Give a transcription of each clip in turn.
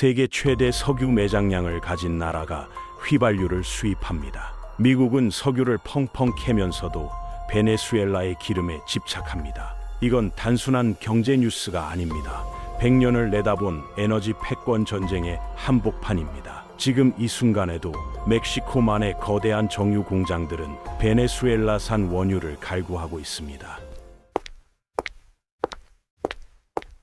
세계 최대 석유 매장량을 가진 나라가 휘발유를 수입합니다. 미국은 석유를 펑펑 캐면서도 베네수엘라의 기름에 집착합니다. 이건 단순한 경제 뉴스가 아닙니다. 100년을 내다본 에너지 패권 전쟁의 한복판입니다. 지금 이 순간에도 멕시코만의 거대한 정유 공장들은 베네수엘라산 원유를 갈구하고 있습니다.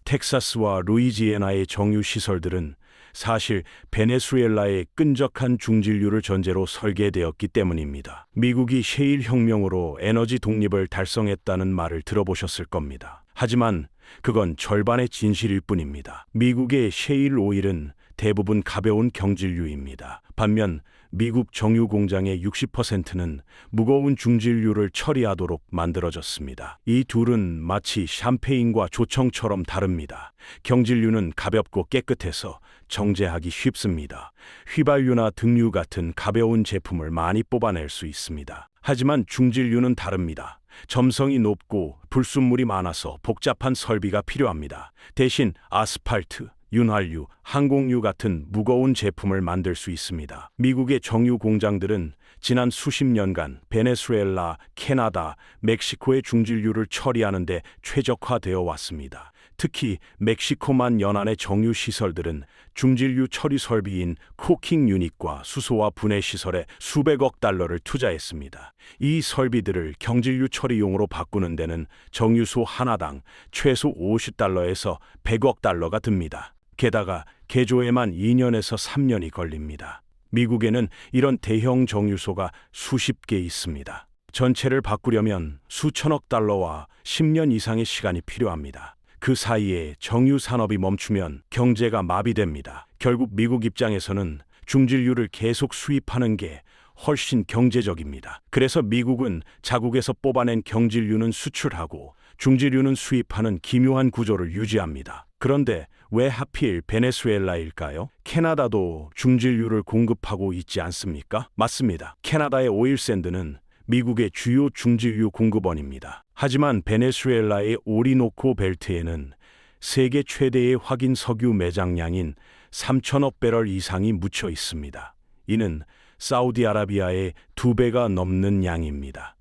텍사스와 루이지애나의 정유 시설들은 사실 베네수엘라의 끈적한 중진류를 전제로 설계되었기 때문입니다. 미국이 셰일 혁명으로 에너지 독립을 달성했다는 말을 들어보셨을 겁니다. 하지만 그건 절반의 진실일 뿐입니다. 미국의 셰일 오일은 대부분 가벼운 경질류입니다. 반면 미국 정유 공장의 60%는 무거운 중진류를 처리하도록 만들어졌습니다. 이 둘은 마치 샴페인과 조청처럼 다릅니다. 경질류는 가볍고 깨끗해서 정제하기 쉽습니다. 휘발유나 등유 같은 가벼운 제품을 많이 뽑아낼 수 있습니다. 하지만 중진류는 다릅니다. 점성이 높고 불순물이 많아서 복잡한 설비가 필요합니다. 대신 아스팔트, 윤활유, 항공유 같은 무거운 제품을 만들 수 있습니다. 미국의 정유 공장들은 지난 수십 년간 베네수엘라, 캐나다, 멕시코의 중진류를 처리하는 데 최적화되어 왔습니다. 특히 멕시코만 연안의 정유 시설들은 중진류 처리 설비인 코킹 유닛과 수소화 분해 시설에 수백억 달러를 투자했습니다. 이 설비들을 경질유 처리용으로 바꾸는 데는 정유소 하나당 최소 50달러에서 100억 달러가 듭니다. 게다가 개조에만 2년에서 3년이 걸립니다. 미국에는 이런 대형 정유소가 수십 개 있습니다. 전체를 바꾸려면 수천억 달러와 10년 이상의 시간이 필요합니다. 그 사이에 정유 산업이 멈추면 경제가 마비됩니다. 결국 미국 입장에서는 중진류를 계속 수입하는 게 훨씬 경제적입니다. 그래서 미국은 자국에서 뽑아낸 경질류는 수출하고 중진류는 수입하는 기묘한 구조를 유지합니다. 그런데 왜 하필 베네수엘라일까요? 캐나다도 중진류를 공급하고 있지 않습니까? 맞습니다. 캐나다의 오일샌드는 미국의 주요 중진류 공급원입니다. 하지만 베네수엘라의 오리노코 벨트에는 세계 최대의 확인 석유 매장량인 3천억 배럴 이상이 묻혀 있습니다. 이는 사우디아라비아의 2배가 넘는 양입니다.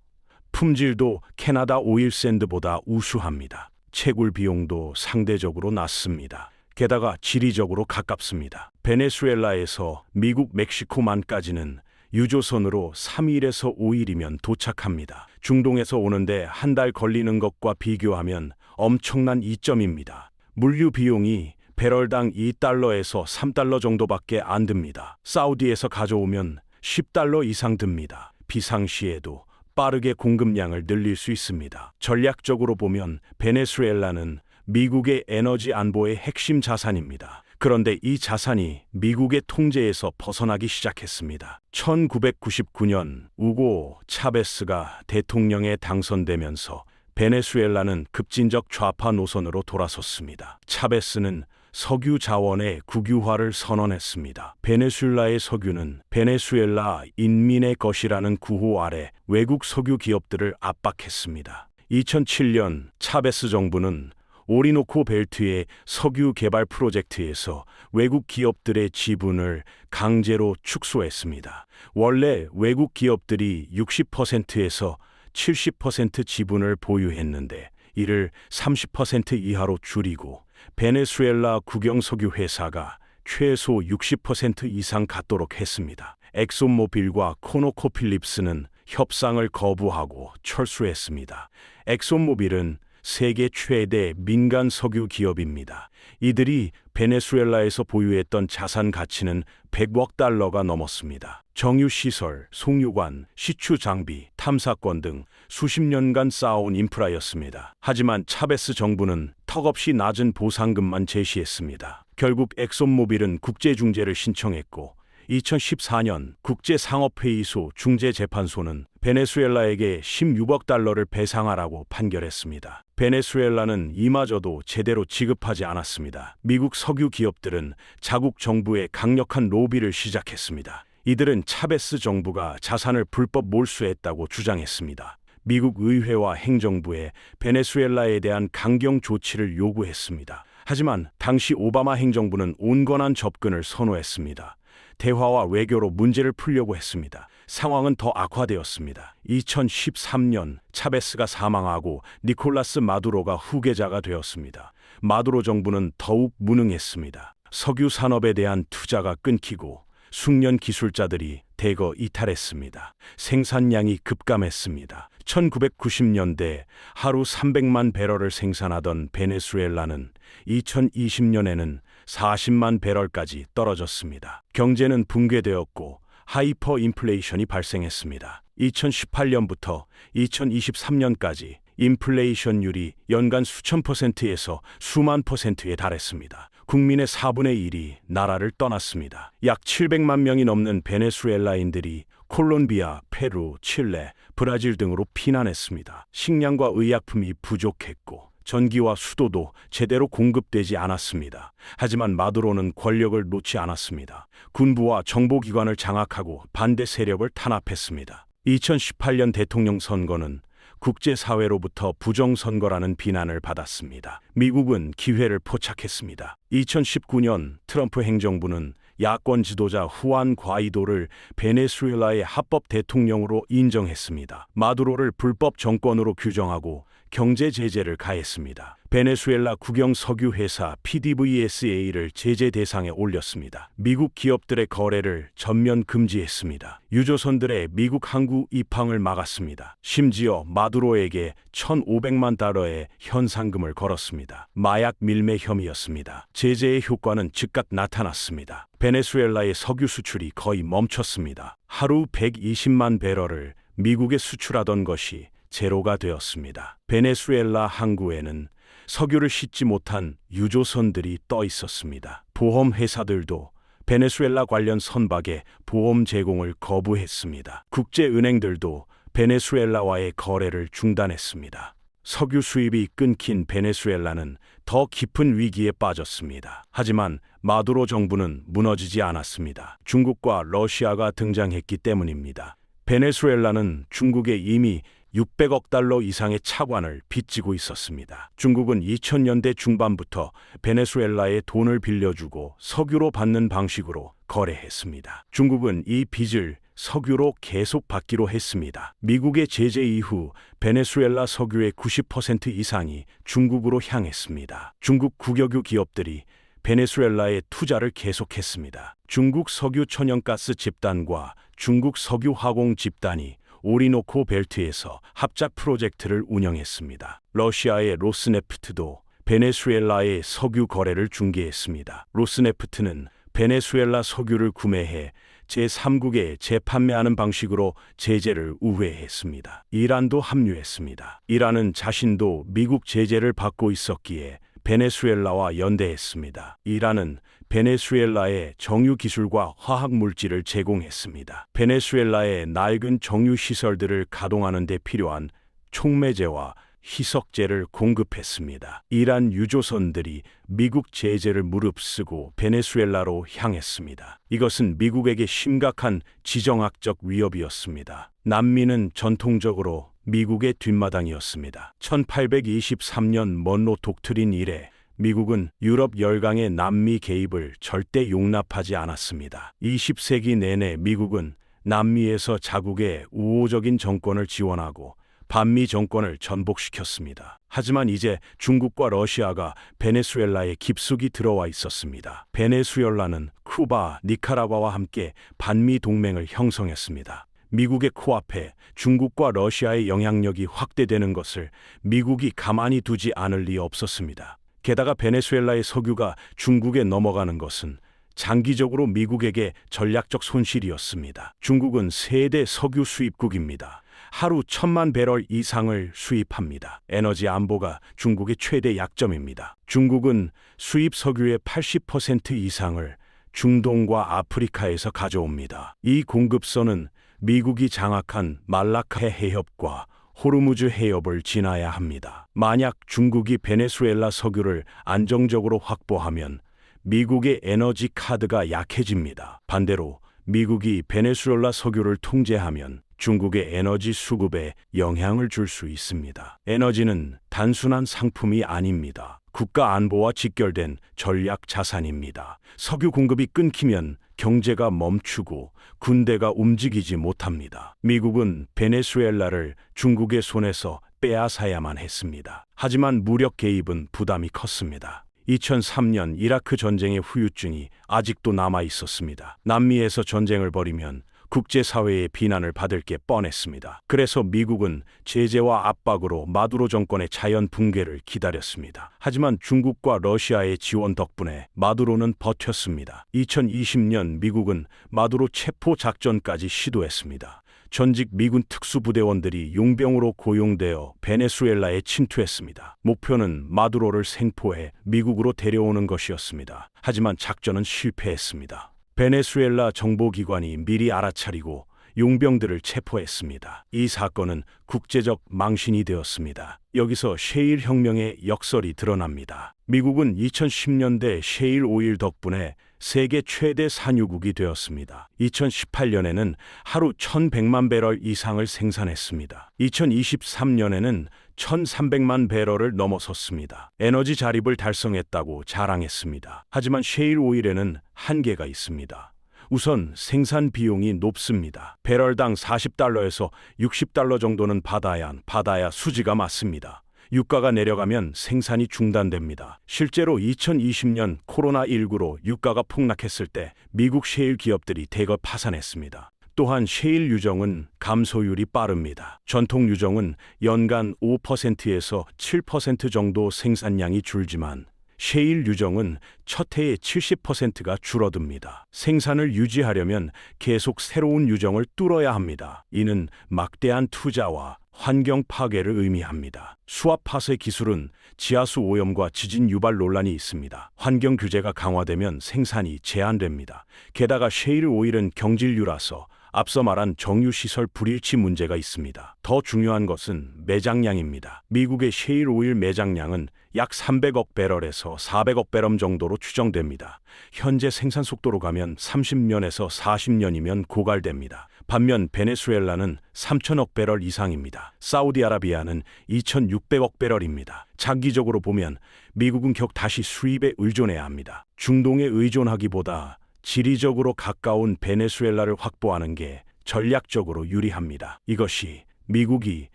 품질도 캐나다 오일샌드보다 우수합니다. 채굴 비용도 상대적으로 낮습니다. 게다가 지리적으로 가깝습니다. 베네수엘라에서 미국 멕시코만까지는 유조선으로 3일에서 5일이면 도착합니다. 중동에서 오는데 한 달 걸리는 것과 비교하면 엄청난 이점입니다. 물류 비용이 배럴당 2달러에서 3달러 정도밖에 안 듭니다. 사우디에서 가져오면 10달러 이상 듭니다. 비상시에도 빠르게 공급량을 늘릴 수 있습니다. 전략적으로 보면 베네수엘라는 미국의 에너지 안보의 핵심 자산입니다. 그런데 이 자산이 미국의 통제에서 벗어나기 시작했습니다. 1999년 우고 차베스가 대통령에 당선되면서 베네수엘라는 급진적 좌파 노선으로 돌아섰습니다. 차베스는 석유 자원의 국유화를 선언했습니다. 베네수엘라의 석유는 베네수엘라 인민의 것이라는 구호 아래 외국 석유 기업들을 압박했습니다. 2007년 차베스 정부는 오리노코 벨트의 석유 개발 프로젝트에서 외국 기업들의 지분을 강제로 축소했습니다. 원래 외국 기업들이 60%에서 70% 지분을 보유했는데 이를 30% 이하로 줄이고 베네수엘라 국영석유 회사가 최소 60% 이상 갖도록 했습니다. 엑손모빌과 코노코필립스는 협상을 거부하고 철수했습니다. 엑손모빌은 세계 최대 민간 석유 기업입니다. 이들이 베네수엘라에서 보유했던 자산 가치는 100억 달러가 넘었습니다. 정유시설, 송유관, 시추 장비, 탐사권 등 수십 년간 쌓아온 인프라였습니다. 하지만 차베스 정부는 턱없이 낮은 보상금만 제시했습니다. 결국 엑손모빌은 국제중재를 신청했고 2014년 국제상업회의소 중재재판소는 베네수엘라에게 16억 달러를 배상하라고 판결했습니다. 베네수엘라는 이마저도 제대로 지급하지 않았습니다. 미국 석유 기업들은 자국 정부에 강력한 로비를 시작했습니다. 이들은 차베스 정부가 자산을 불법 몰수했다고 주장했습니다. 미국 의회와 행정부에 베네수엘라에 대한 강경 조치를 요구했습니다. 하지만 당시 오바마 행정부는 온건한 접근을 선호했습니다. 대화와 외교로 문제를 풀려고 했습니다. 상황은 더 악화되었습니다. 2013년 차베스가 사망하고 니콜라스 마두로가 후계자가 되었습니다. 마두로 정부는 더욱 무능했습니다. 석유 산업에 대한 투자가 끊기고 숙련 기술자들이 대거 이탈했습니다. 생산량이 급감했습니다. 1990년대 하루 300만 배럴을 생산하던 베네수엘라는 2020년에는 40만 배럴까지 떨어졌습니다. 경제는 붕괴되었고 하이퍼 인플레이션이 발생했습니다. 2018년부터 2023년까지 인플레이션율이 연간 수천 %에서 수만 %에 달했습니다. 국민의 4분의 1이 나라를 떠났습니다. 약 700만 명이 넘는 베네수엘라인들이 콜롬비아, 페루, 칠레, 브라질 등으로 피난했습니다. 식량과 의약품이 부족했고 전기와 수도도 제대로 공급되지 않았습니다. 하지만 마두로는 권력을 놓지 않았습니다. 군부와 정보기관을 장악하고 반대 세력을 탄압했습니다. 2018년 대통령 선거는 국제사회로부터 부정선거라는 비난을 받았습니다. 미국은 기회를 포착했습니다. 2019년 트럼프 행정부는 야권 지도자 후안 과이도를 베네수엘라의 합법 대통령으로 인정했습니다. 마두로를 불법 정권으로 규정하고 경제 제재를 가했습니다. 베네수엘라 국영 석유 회사 PDVSA를 제재 대상에 올렸습니다. 미국 기업들의 거래를 전면 금지했습니다. 유조선들의 미국 항구 입항을 막았습니다. 심지어 마두로에게 1,500만 달러의 현상금을 걸었습니다. 마약 밀매 혐의였습니다. 제재의 효과는 즉각 나타났습니다. 베네수엘라의 석유 수출이 거의 멈췄습니다. 하루 120만 배럴을 미국에 수출하던 것이 제로가 되었습니다. 베네수엘라 항구에는 석유를 싣지 못한 유조선들이 떠 있었습니다. 보험 회사들도 베네수엘라 관련 선박의 보험 제공을 거부했습니다. 국제은행들도 베네수엘라와의 거래를 중단했습니다. 석유 수입이 끊긴 베네수엘라는 더 깊은 위기에 빠졌습니다. 하지만 마두로 정부는 무너지지 않았습니다. 중국과 러시아가 등장했기 때문입니다. 베네수엘라는 중국에 이미 600억 달러 이상의 차관을 빚지고 있었습니다. 중국은 2000년대 중반부터 베네수엘라에 돈을 빌려주고 석유로 받는 방식으로 거래했습니다. 중국은 이 빚을 석유로 계속 받기로 했습니다. 미국의 제재 이후 베네수엘라 석유의 90% 이상이 중국으로 향했습니다. 중국 국영유 기업들이 베네수엘라에 투자를 계속했습니다. 중국 석유 천연가스 집단과 중국 석유 화공 집단이 오리노코 벨트에서 합작 프로젝트를 운영했습니다. 러시아의 로스네프트도 베네수엘라의 석유 거래를 중개했습니다. 로스네프트는 베네수엘라 석유를 구매해 제3국에 재판매하는 방식으로 제재를 우회했습니다. 이란도 합류했습니다. 이란은 자신도 미국 제재를 받고 있었기에 베네수엘라와 연대했습니다. 이란은 베네수엘라에 정유 기술과 화학 물질을 제공했습니다. 베네수엘라의 낡은 정유 시설들을 가동하는 데 필요한 촉매제와 희석제를 공급했습니다. 이란 유조선들이 미국 제재를 무릅쓰고 베네수엘라로 향했습니다. 이것은 미국에게 심각한 지정학적 위협이었습니다. 남미는 전통적으로 미국의 뒷마당이었습니다. 1823년 먼로 독트린 이래 미국은 유럽 열강의 남미 개입을 절대 용납하지 않았습니다. 20세기 내내 미국은 남미에서 자국의 우호적인 정권을 지원하고 반미 정권을 전복시켰습니다. 하지만 이제 중국과 러시아가 베네수엘라에 깊숙이 들어와 있었습니다. 베네수엘라는 쿠바, 니카라과와 함께 반미 동맹을 형성했습니다. 미국의 코앞에 중국과 러시아의 영향력이 확대되는 것을 미국이 가만히 두지 않을 리 없었습니다. 게다가 베네수엘라의 석유가 중국에 넘어가는 것은 장기적으로 미국에게 전략적 손실이었습니다. 중국은 세대 석유 수입국입니다. 하루 1,000만 배럴 이상을 수입합니다. 에너지 안보가 중국의 최대 약점입니다. 중국은 수입 석유의 80% 이상을 중동과 아프리카에서 가져옵니다. 이 공급선은 미국이 장악한 말라카 해협과 호르무즈 해협을 지나야 합니다. 만약 중국이 베네수엘라 석유를 안정적으로 확보하면 미국의 에너지 카드가 약해집니다. 반대로 미국이 베네수엘라 석유를 통제하면 중국의 에너지 수급에 영향을 줄 수 있습니다. 에너지는 단순한 상품이 아닙니다. 국가 안보와 직결된 전략 자산입니다. 석유 공급이 끊기면 경제가 멈추고 군대가 움직이지 못합니다. 미국은 베네수엘라를 중국의 손에서 빼앗아야만 했습니다. 하지만 무력 개입은 부담이 컸습니다. 2003년 이라크 전쟁의 후유증이 아직도 남아 있었습니다. 남미에서 전쟁을 벌이면 국제사회의 비난을 받을 게 뻔했습니다. 그래서 미국은 제재와 압박으로 마두로 정권의 자연 붕괴를 기다렸습니다. 하지만 중국과 러시아의 지원 덕분에 마두로는 버텼습니다. 2020년 미국은 마두로 체포 작전까지 시도했습니다. 전직 미군 특수부대원들이 용병으로 고용되어 베네수엘라에 침투했습니다. 목표는 마두로를 생포해 미국으로 데려오는 것이었습니다. 하지만 작전은 실패했습니다. 베네수엘라 정보기관이 미리 알아차리고 용병들을 체포했습니다. 이 사건은 국제적 망신이 되었습니다. 여기서 셰일 혁명의 역설이 드러납니다. 미국은 2010년대 셰일 오일 덕분에 세계 최대 산유국이 되었습니다. 2018년에는 하루 1,100만 배럴 이상을 생산했습니다. 2023년에는 1,300만 배럴을 넘어섰습니다. 에너지 자립을 달성했다고 자랑했습니다. 하지만 셰일 오일에는 한계가 있습니다. 우선 생산 비용이 높습니다. 배럴당 $40에서 $60 정도는 받아야 수지가 맞습니다. 유가가 내려가면 생산이 중단됩니다. 실제로 2020년 코로나19로 유가가 폭락했을 때 미국 셰일 기업들이 대거 파산했습니다. 또한 셰일 유정은 감소율이 빠릅니다. 전통 유정은 연간 5%에서 7% 정도 생산량이 줄지만 셰일 유정은 첫 해에 70%가 줄어듭니다. 생산을 유지하려면 계속 새로운 유정을 뚫어야 합니다. 이는 막대한 투자와 환경 파괴를 의미합니다. 수압 파쇄 기술은 지하수 오염과 지진 유발 논란이 있습니다. 환경 규제가 강화되면 생산이 제한됩니다. 게다가 셰일 오일은 경질유라서 앞서 말한 정유시설 불일치 문제가 있습니다. 더 중요한 것은 매장량입니다. 미국의 셰일 오일 매장량은 약 300억 배럴에서 400억 배럴 정도로 추정됩니다. 현재 생산 속도로 가면 30년에서 40년이면 고갈됩니다. 반면 베네수엘라는 3,000억 배럴 이상입니다. 사우디아라비아는 2,600억 배럴입니다. 장기적으로 보면 미국은 다시 수입에 의존해야 합니다. 중동에 의존하기보다 지리적으로 가까운 베네수엘라를 확보하는 게 전략적으로 유리합니다. 이것이 미국이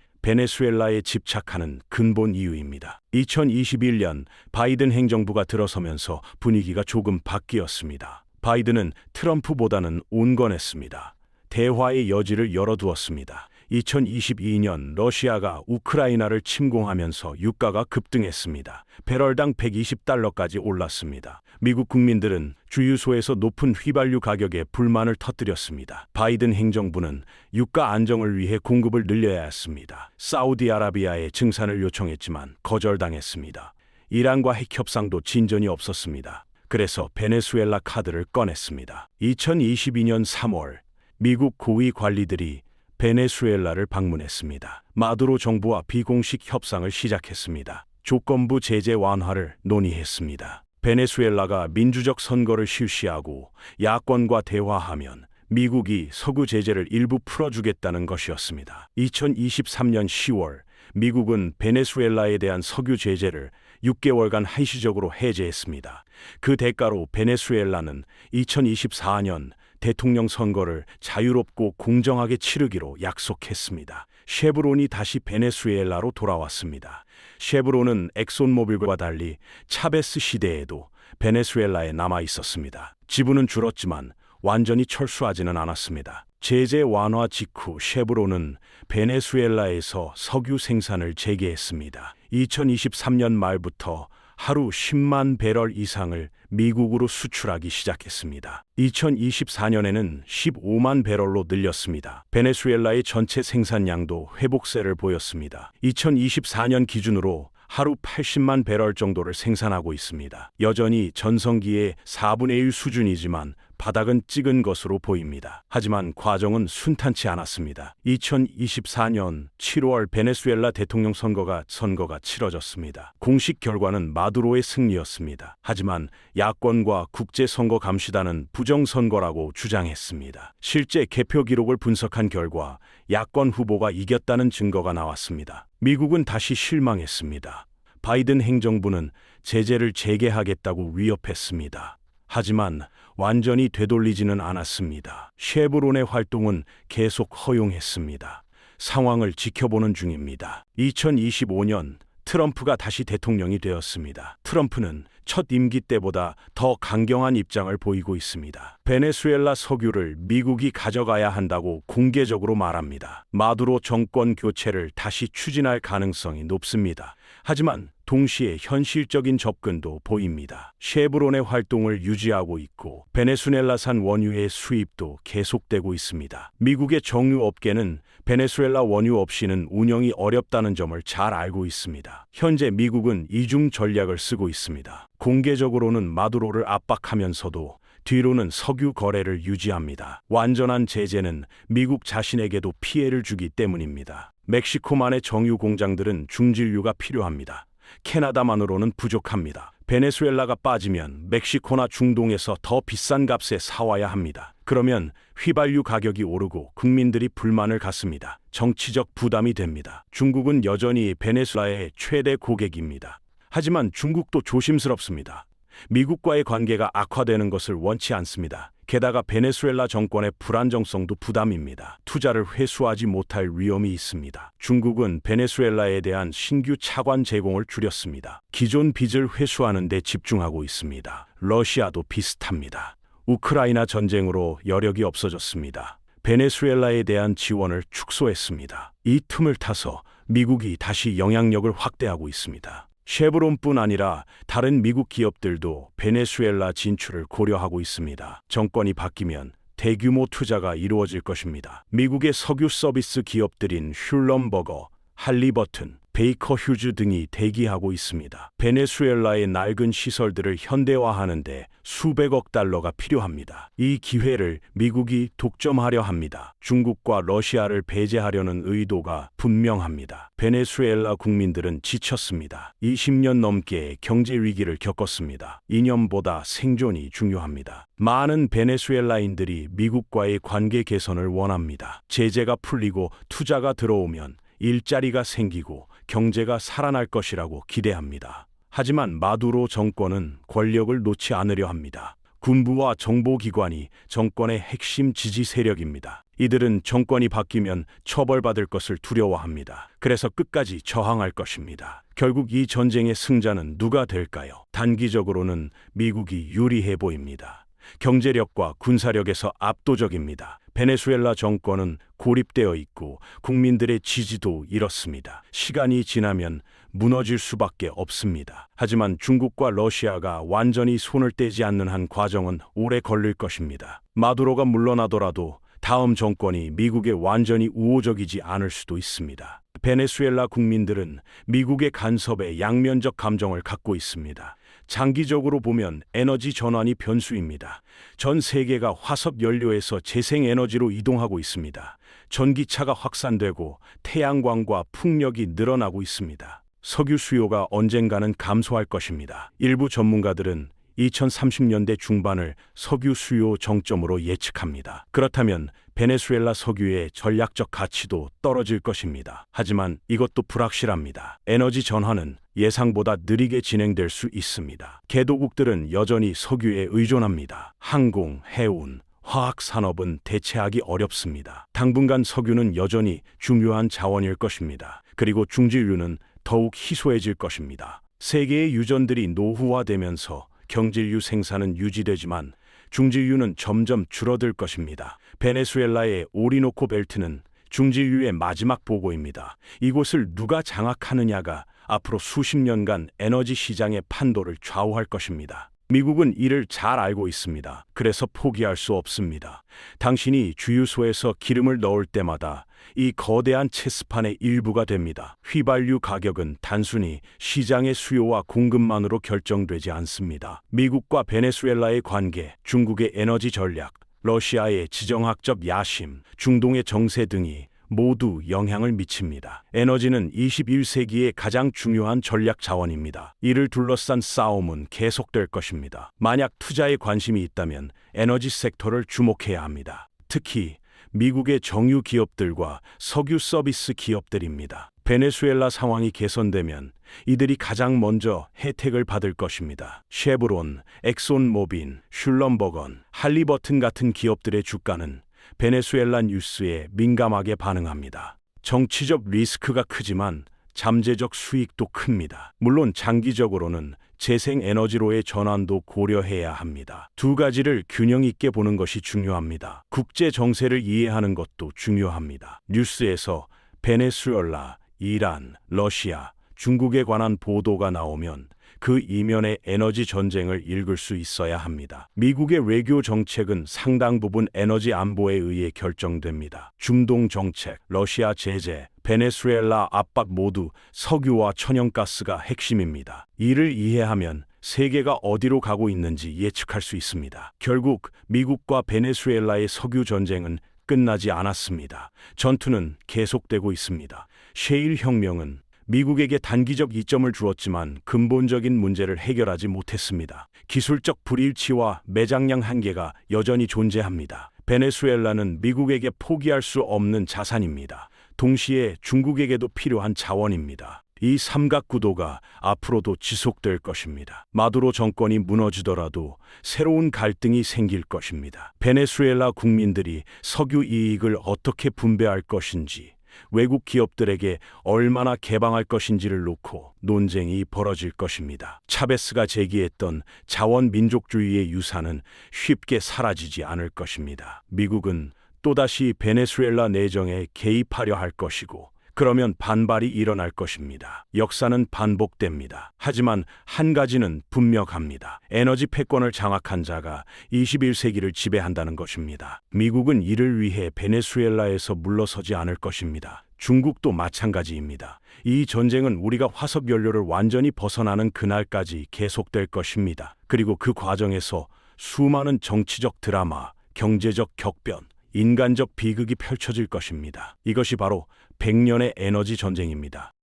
베네수엘라에 집착하는 근본 이유입니다. 2021년 바이든 행정부가 들어서면서 분위기가 조금 바뀌었습니다. 바이든은 트럼프보다는 온건했습니다. 대화의 여지를 열어두었습니다. 2022년 러시아가 우크라이나를 침공하면서 유가가 급등했습니다. 배럴당 $120까지 올랐습니다. 미국 국민들은 주유소에서 높은 휘발유 가격에 불만을 터뜨렸습니다. 바이든 행정부는 유가 안정을 위해 공급을 늘려야 했습니다. 사우디아라비아에 증산을 요청했지만 거절당했습니다. 이란과 핵 협상도 진전이 없었습니다. 그래서 베네수엘라 카드를 꺼냈습니다. 2022년 3월 미국 고위 관리들이 베네수엘라를 방문했습니다. 마두로 정부와 비공식 협상을 시작했습니다. 조건부 제재 완화를 논의했습니다. 베네수엘라가 민주적 선거를 실시하고 야권과 대화하면 미국이 석유 제재를 일부 풀어주겠다는 것이었습니다. 2023년 10월 미국은 베네수엘라에 대한 석유 제재를 6개월간 한시적으로 해제했습니다. 그 대가로 베네수엘라는 2024년 대통령 선거를 자유롭고 공정하게 치르기로 약속했습니다. 쉐브론이 다시 베네수엘라로 돌아왔습니다. 쉐브론은 엑손모빌과 달리 차베스 시대에도 베네수엘라에 남아 있었습니다. 지분은 줄었지만 완전히 철수하지는 않았습니다. 제재 완화 직후 쉐브론은 베네수엘라에서 석유 생산을 재개했습니다. 2023년 말부터 하루 10만 배럴 이상을 미국으로 수출하기 시작했습니다. 2024년에는 15만 배럴로 늘렸습니다. 베네수엘라의 전체 생산량도 회복세를 보였습니다. 2024년 기준으로 하루 80만 배럴 정도를 생산하고 있습니다. 여전히 전성기의 4분의 1 수준이지만 바닥은 찍은 것으로 보입니다. 하지만 과정은 순탄치 않았습니다. 2024년 7월 베네수엘라 대통령 선거가 치러졌습니다. 공식 결과는 마두로의 승리였습니다. 하지만 야권과 국제선거감시단은 부정선거라고 주장했습니다. 실제 개표 기록을 분석한 결과 야권 후보가 이겼다는 증거가 나왔습니다. 미국은 다시 실망했습니다. 바이든 행정부는 제재를 재개하겠다고 위협했습니다. 하지만 완전히 되돌리지는 않았습니다. 쉐브론의 활동은 계속 허용했습니다. 상황을 지켜보는 중입니다. 2025년 트럼프가 다시 대통령이 되었습니다. 트럼프는 첫 임기 때보다 더 강경한 입장을 보이고 있습니다. 베네수엘라 석유를 미국이 가져가야 한다고 공개적으로 말합니다. 마두로 정권 교체를 다시 추진할 가능성이 높습니다. 하지만 동시에 현실적인 접근도 보입니다. 쉐브론의 활동을 유지하고 있고 베네수엘라산 원유의 수입도 계속되고 있습니다. 미국의 정유업계는 베네수엘라 원유 없이는 운영이 어렵다는 점을 잘 알고 있습니다. 현재 미국은 이중 전략을 쓰고 있습니다. 공개적으로는 마두로를 압박하면서도 뒤로는 석유 거래를 유지합니다. 완전한 제재는 미국 자신에게도 피해를 주기 때문입니다. 멕시코만의 정유 공장들은 중진류가 필요합니다. 캐나다만으로는 부족합니다. 베네수엘라가 빠지면 멕시코나 중동에서 더 비싼 값에 사와야 합니다. 그러면 휘발유 가격이 오르고 국민들이 불만을 갖습니다. 정치적 부담이 됩니다. 중국은 여전히 베네수엘라의 최대 고객입니다. 하지만 중국도 조심스럽습니다. 미국과의 관계가 악화되는 것을 원치 않습니다. 게다가 베네수엘라 정권의 불안정성도 부담입니다. 투자를 회수하지 못할 위험이 있습니다. 중국은 베네수엘라에 대한 신규 차관 제공을 줄였습니다. 기존 빚을 회수하는 데 집중하고 있습니다. 러시아도 비슷합니다. 우크라이나 전쟁으로 여력이 없어졌습니다. 베네수엘라에 대한 지원을 축소했습니다. 이 틈을 타서 미국이 다시 영향력을 확대하고 있습니다. 쉐브론뿐 아니라 다른 미국 기업들도 베네수엘라 진출을 고려하고 있습니다. 정권이 바뀌면 대규모 투자가 이루어질 것입니다. 미국의 석유 서비스 기업들인 슐럼버거, 할리버튼, 베이커 휴즈 등이 대기하고 있습니다. 베네수엘라의 낡은 시설들을 현대화하는 데 수백억 달러가 필요합니다. 이 기회를 미국이 독점하려 합니다. 중국과 러시아를 배제하려는 의도가 분명합니다. 베네수엘라 국민들은 지쳤습니다. 20년 넘게 경제 위기를 겪었습니다. 이념보다 생존이 중요합니다. 많은 베네수엘라인들이 미국과의 관계 개선을 원합니다. 제재가 풀리고 투자가 들어오면 일자리가 생기고 경제가 살아날 것이라고 기대합니다. 하지만 마두로 정권은 권력을 놓지 않으려 합니다. 군부와 정보기관이 정권의 핵심 지지 세력입니다. 이들은 정권이 바뀌면 처벌받을 것을 두려워합니다. 그래서 끝까지 저항할 것입니다. 결국 이 전쟁의 승자는 누가 될까요? 단기적으로는 미국이 유리해 보입니다. 경제력과 군사력에서 압도적입니다. 베네수엘라 정권은 고립되어 있고 국민들의 지지도 잃었습니다. 시간이 지나면 무너질 수밖에 없습니다. 하지만 중국과 러시아가 완전히 손을 떼지 않는 한 과정은 오래 걸릴 것입니다. 마두로가 물러나더라도 다음 정권이 미국에 완전히 우호적이지 않을 수도 있습니다. 베네수엘라 국민들은 미국의 간섭에 양면적 감정을 갖고 있습니다. 장기적으로 보면 에너지 전환이 변수입니다. 전 세계가 화석 연료에서 재생에너지로 이동하고 있습니다. 전기차가 확산되고 태양광과 풍력이 늘어나고 있습니다. 석유 수요가 언젠가는 감소할 것입니다. 일부 전문가들은 2030년대 중반을 석유 수요 정점으로 예측합니다. 그렇다면 베네수엘라 석유의 전략적 가치도 떨어질 것입니다. 하지만 이것도 불확실합니다. 에너지 전환은 예상보다 느리게 진행될 수 있습니다. 개도국들은 여전히 석유에 의존합니다. 항공, 해운, 화학 산업은 대체하기 어렵습니다. 당분간 석유는 여전히 중요한 자원일 것입니다. 그리고 중진류는 더욱 희소해질 것입니다. 세계의 유전들이 노후화되면서 경질유 생산은 유지되지만 중진류는 점점 줄어들 것입니다. 베네수엘라의 오리노코 벨트는 중진류의 마지막 보고입니다. 이곳을 누가 장악하느냐가 앞으로 수십 년간 에너지 시장의 판도를 좌우할 것입니다. 미국은 이를 잘 알고 있습니다. 그래서 포기할 수 없습니다. 당신이 주유소에서 기름을 넣을 때마다 이 거대한 체스판의 일부가 됩니다. 휘발유 가격은 단순히 시장의 수요와 공급만으로 결정되지 않습니다. 미국과 베네수엘라의 관계, 중국의 에너지 전략, 러시아의 지정학적 야심, 중동의 정세 등이 모두 영향을 미칩니다. 에너지는 21세기의 가장 중요한 전략 자원입니다. 이를 둘러싼 싸움은 계속될 것입니다. 만약 투자에 관심이 있다면 에너지 섹터를 주목해야 합니다. 특히 미국의 정유 기업들과 석유 서비스 기업들입니다. 베네수엘라 상황이 개선되면 이들이 가장 먼저 혜택을 받을 것입니다. 쉐브론, 엑손모빌, 슐럼버건, 할리버튼 같은 기업들의 주가는 베네수엘라 뉴스에 민감하게 반응합니다. 정치적 리스크가 크지만 잠재적 수익도 큽니다. 물론 장기적으로는 재생에너지로의 전환도 고려해야 합니다. 두 가지를 균형 있게 보는 것이 중요합니다. 국제 정세를 이해하는 것도 중요합니다. 뉴스에서 베네수엘라, 이란, 러시아, 중국에 관한 보도가 나오면 그 이면의 에너지 전쟁을 읽을 수 있어야 합니다. 미국의 외교 정책은 상당 부분 에너지 안보에 의해 결정됩니다. 중동 정책, 러시아 제재, 베네수엘라 압박 모두 석유와 천연가스가 핵심입니다. 이를 이해하면 세계가 어디로 가고 있는지 예측할 수 있습니다. 결국 미국과 베네수엘라의 석유 전쟁은 끝나지 않았습니다. 전투는 계속되고 있습니다. 셰일 혁명은 미국에게 단기적 이점을 주었지만 근본적인 문제를 해결하지 못했습니다. 기술적 불일치와 매장량 한계가 여전히 존재합니다. 베네수엘라는 미국에게 포기할 수 없는 자산입니다. 동시에 중국에게도 필요한 자원입니다. 이 삼각구도가 앞으로도 지속될 것입니다. 마두로 정권이 무너지더라도 새로운 갈등이 생길 것입니다. 베네수엘라 국민들이 석유 이익을 어떻게 분배할 것인지, 외국 기업들에게 얼마나 개방할 것인지를 놓고 논쟁이 벌어질 것입니다. 차베스가 제기했던 자원 민족주의의 유산은 쉽게 사라지지 않을 것입니다. 미국은 또다시 베네수엘라 내정에 개입하려 할 것이고, 그러면 반발이 일어날 것입니다. 역사는 반복됩니다. 하지만 한 가지는 분명합니다. 에너지 패권을 장악한 자가 21세기를 지배한다는 것입니다. 미국은 이를 위해 베네수엘라에서 물러서지 않을 것입니다. 중국도 마찬가지입니다. 이 전쟁은 우리가 화석 연료를 완전히 벗어나는 그날까지 계속될 것입니다. 그리고 그 과정에서 수많은 정치적 드라마, 경제적 격변, 인간적 비극이 펼쳐질 것입니다. 이것이 바로 100년의 에너지 전쟁입니다.